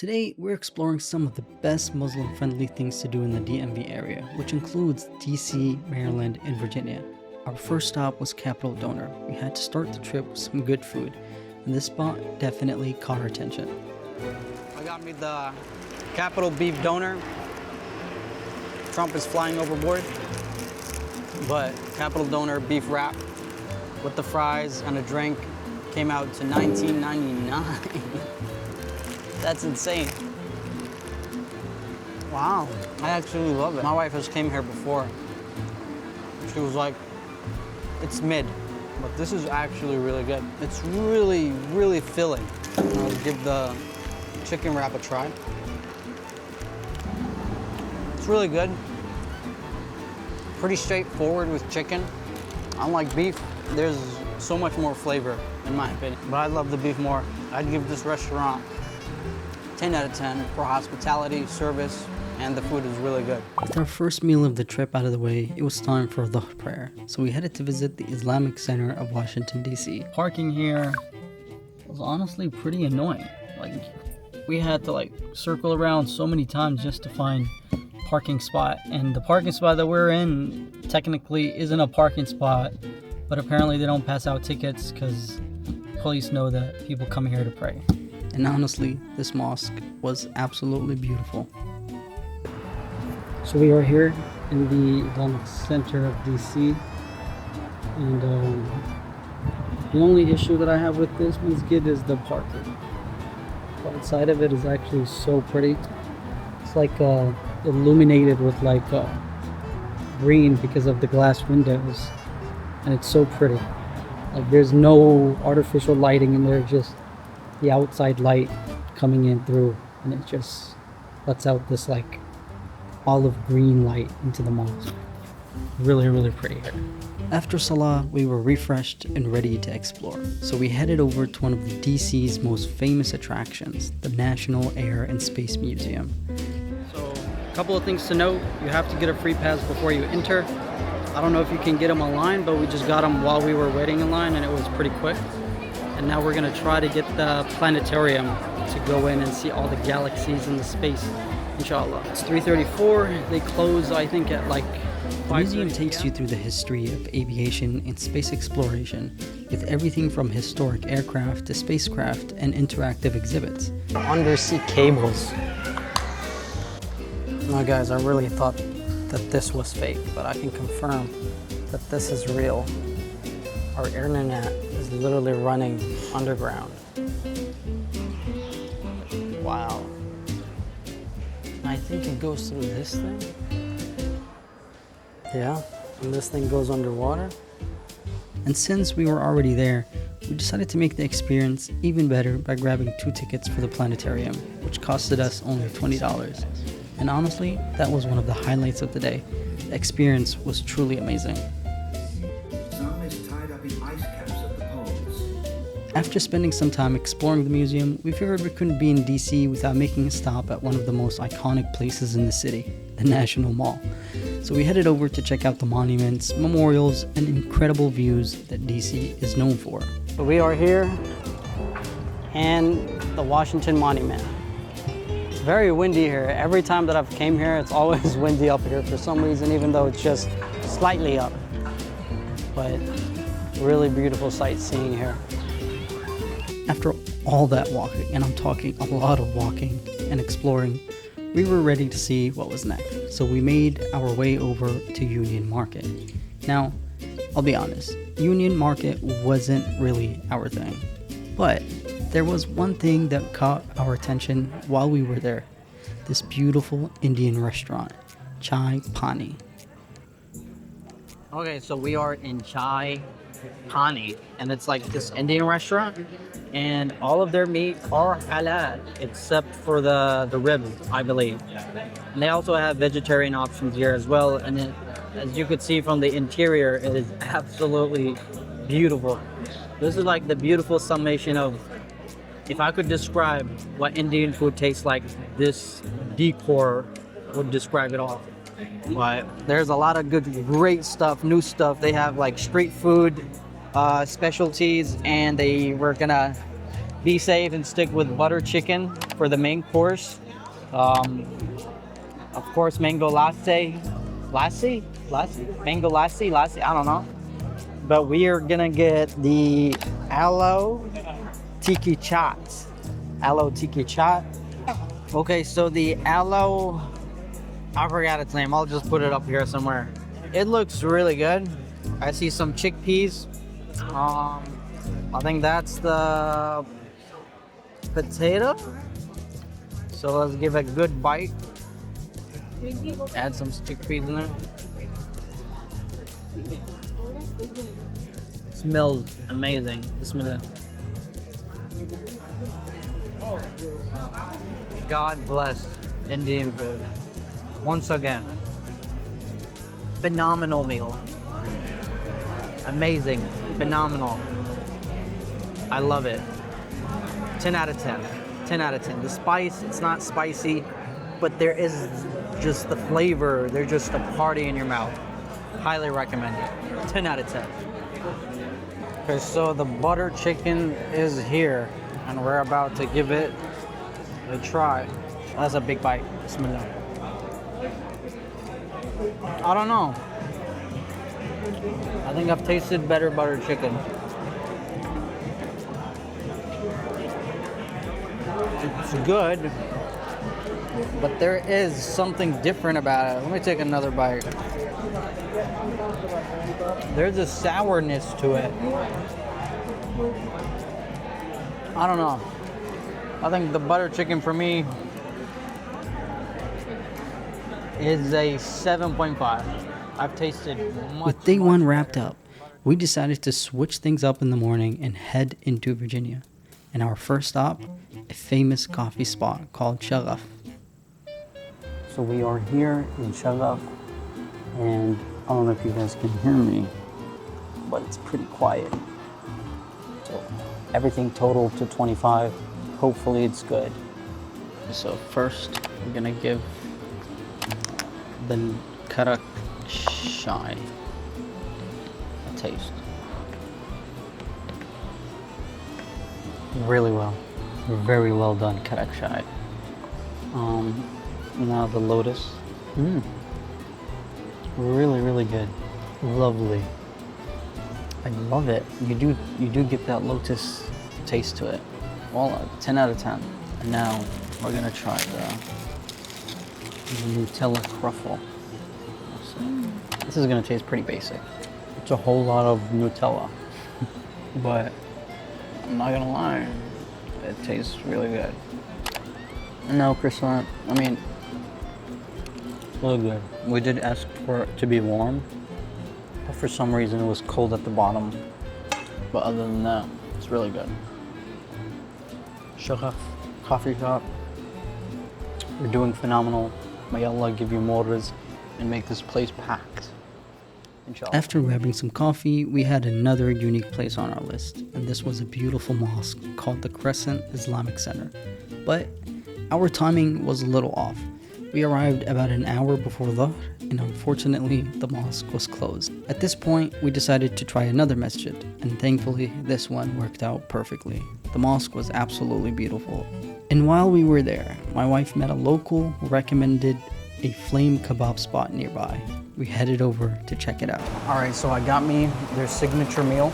Today, we're exploring some of the best Muslim-friendly things to do in the DMV area, which includes DC, Maryland, and Virginia. Our first stop was Capital Donor. We had to start the trip with some good food, and this spot definitely caught our attention. I got me the Capital Beef Donor. Trump is flying overboard, but Capital Donor beef wrap with the fries and a drink came out to $19.99. That's insane. Wow, I actually love it. My wife has came here before. She was like, it's mid, but this is actually really good. It's really, really filling. I'll give the chicken wrap a try. It's really good. Pretty straightforward with chicken. Unlike beef, there's so much more flavor, in my opinion. But I love the beef more. I'd give this restaurant 10 out of 10 for hospitality, service, and the food is really good. With our first meal of the trip out of the way, it was time for Dhuhr prayer. So we headed to visit the Islamic Center of Washington, D.C. Parking here was honestly pretty annoying. We had to circle around so many times just to find parking spot. And the parking spot that we're in technically isn't a parking spot, but apparently they don't pass out tickets because police know that people come here to pray. And honestly, this mosque was absolutely beautiful. So we are here in the Islamic Center of DC, and the only issue that I have with this masjid is the parking. The outside of it is actually so pretty. It's illuminated with green because of the glass windows, and it's so pretty. There's no artificial lighting in there, just the outside light coming in through, and it just lets out this olive green light into the mosque. Really, really pretty here. After Salah, we were refreshed and ready to explore. So we headed over to one of the DC's most famous attractions, the National Air and Space Museum. So a couple of things to note: you have to get a free pass before you enter. I don't know if you can get them online, but we just got them while we were waiting in line, and it was pretty quick. And now we're gonna try to get the planetarium to go in and see all the galaxies in the space, inshallah. It's 3:34. They close, I think, at 5:30. The museum takes you through the history of aviation and space exploration, with everything from historic aircraft to spacecraft and interactive exhibits. Undersea cables. Now guys, I really thought that this was fake, but I can confirm that this is real. Our internet is literally running underground. Wow. I think it goes through this thing. Yeah, and this thing goes underwater. And since we were already there, we decided to make the experience even better by grabbing 2 tickets for the planetarium, which costed us only $20. And honestly, that was one of the highlights of the day. The experience was truly amazing. After spending some time exploring the museum, we figured we couldn't be in DC without making a stop at one of the most iconic places in the city, the National Mall. So we headed over to check out the monuments, memorials, and incredible views that DC is known for. So we are here in the Washington Monument. It's very windy here. Every time that I've came here, it's always windy up here for some reason, even though it's just slightly up. But really beautiful sightseeing here. After all that walking, and I'm talking a lot of walking and exploring, we were ready to see what was next. So we made our way over to Union Market. Now, I'll be honest, Union Market wasn't really our thing. But there was one thing that caught our attention while we were there. This beautiful Indian restaurant, Chai Pani. Okay, so we are in Chai Pani, and it's this Indian restaurant, and all of their meat are halal except for the ribs, I believe. And they also have vegetarian options here as well, and as you could see from the interior, it is absolutely beautiful. This is the beautiful summation of, if I could describe what Indian food tastes like, this decor would describe it all. But there's a lot of great stuff, new stuff. They have street food, specialties, and they were gonna be safe and stick with butter chicken for the main course. Of course, mango lassi, mango lassi, I don't know. But we are gonna get the aloe tiki chat. Aloe tiki chat. Okay, so the aloe, I forgot its name. I'll just put it up here somewhere. It looks really good. I see some chickpeas. I think that's the potato. So let's give it a good bite. Add some chickpeas in there. Smells amazing. Smell it. God bless Indian food. Once again, phenomenal meal. Amazing, phenomenal. I love it. 10 out of 10. 10 out of 10. The spice, it's not spicy, but there is just the flavor. They're just a party in your mouth. Highly recommend it. 10 out of 10. Okay, so the butter chicken is here, and we're about to give it a try. That's a big bite. Bismillah. I don't know. I think I've tasted better butter chicken. It's good, but there is something different about it. Let me take another bite. There's a sourness to it. I don't know. I think the butter chicken for me is a 7.5. I've tasted much. With day one wrapped up, we decided to switch things up in the morning and head into Virginia. And our first stop, a famous coffee spot called Sharaf. So we are here in Sharaf, and I don't know if you guys can hear me, but it's pretty quiet. So everything totaled to 25. Hopefully it's good. So first, we're gonna give the karak chai a taste. Really well. Very well done, karak chai. Now the lotus. Really, really good. Lovely. I love it. You do get that lotus taste to it. Well, 10 out of 10. And now we're gonna try the Nutella truffle. This is gonna taste pretty basic. It's a whole lot of Nutella, but I'm not gonna lie, it tastes really good. No croissant. I mean, really good. We did ask for it to be warm, but for some reason it was cold at the bottom. But other than that, it's really good. Sharaf coffee shop. We're doing phenomenal. May Allah give you more rizq and make this place packed. Inshallah. After grabbing some coffee, we had another unique place on our list, and this was a beautiful mosque called the Crescent Islamic Center. But our timing was a little off. We arrived about an hour before Dhuhr, and unfortunately, the mosque was closed. At this point, we decided to try another masjid, and thankfully, this one worked out perfectly. The mosque was absolutely beautiful. And while we were there, my wife met a local who recommended a flame kebab spot nearby. We headed over to check it out. All right, so I got me their signature meal,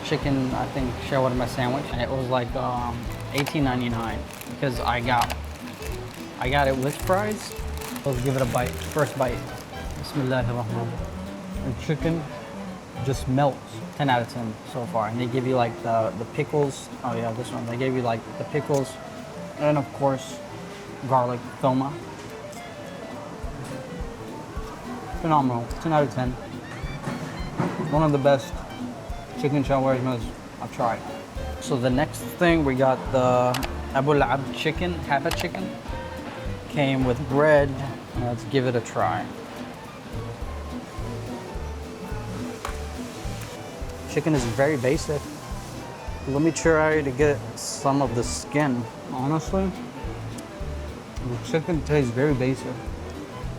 chicken, I think, shawarma sandwich, and it was like $18.99 because I got it with fries. Let's give it a bite. First bite. Bismillahirrahmanirrahim. The chicken just melts. 10 out of 10 so far. And they give you like the pickles. Oh yeah, this one. They gave you like the pickles. And of course, garlic thoma. Phenomenal. 10 out of 10. One of the best chicken shawarmas I've tried. So the next thing, we got the Abu La'ab chicken, Haba chicken. Came with bread. Let's give it a try. Chicken is very basic. Let me try to get some of the skin. Honestly, the chicken tastes very basic.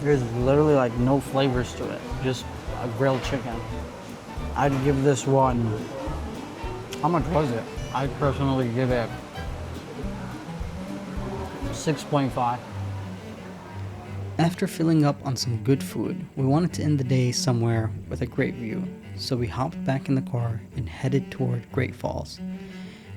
There's literally like no flavors to it, just a grilled chicken. I'd give this one, how much was it? I'd personally give it 6.5. After filling up on some good food, we wanted to end the day somewhere with a great view, so we hopped back in the car and headed toward Great Falls.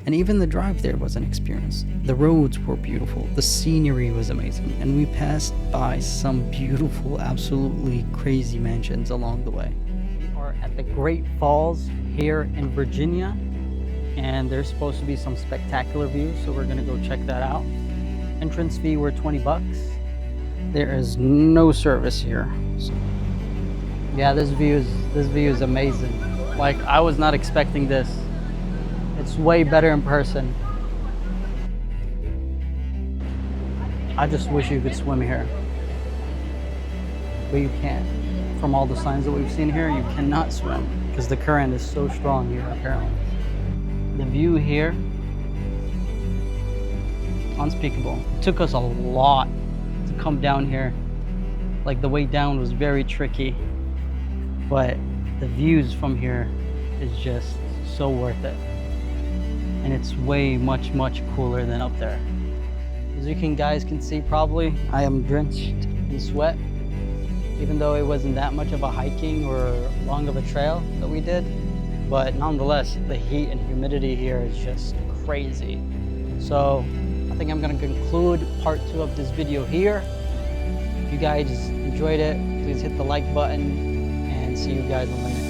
And even the drive there was an experience. The roads were beautiful, the scenery was amazing, and we passed by some beautiful, absolutely crazy mansions along the way. We are at the Great Falls here in Virginia, and there's supposed to be some spectacular views, so we're gonna go check that out. Entrance fee were 20 bucks. There is no service here. So, yeah, this view is amazing. Like, I was not expecting this. It's way better in person. I just wish you could swim here, but you can't. From all the signs that we've seen here, you cannot swim because the current is so strong here, apparently. The view here, unspeakable. It took us a lot to come down here. Like, the way down was very tricky, but the views from here is just so worth it. And it's way much cooler than up there. As you guys can see, probably I am drenched in sweat, even though it wasn't that much of a hiking or long of a trail that we did. But nonetheless, the heat and humidity here is just crazy. So I think I'm gonna conclude part 2 of this video here. If you guys enjoyed it, please hit the like button and see you guys on the next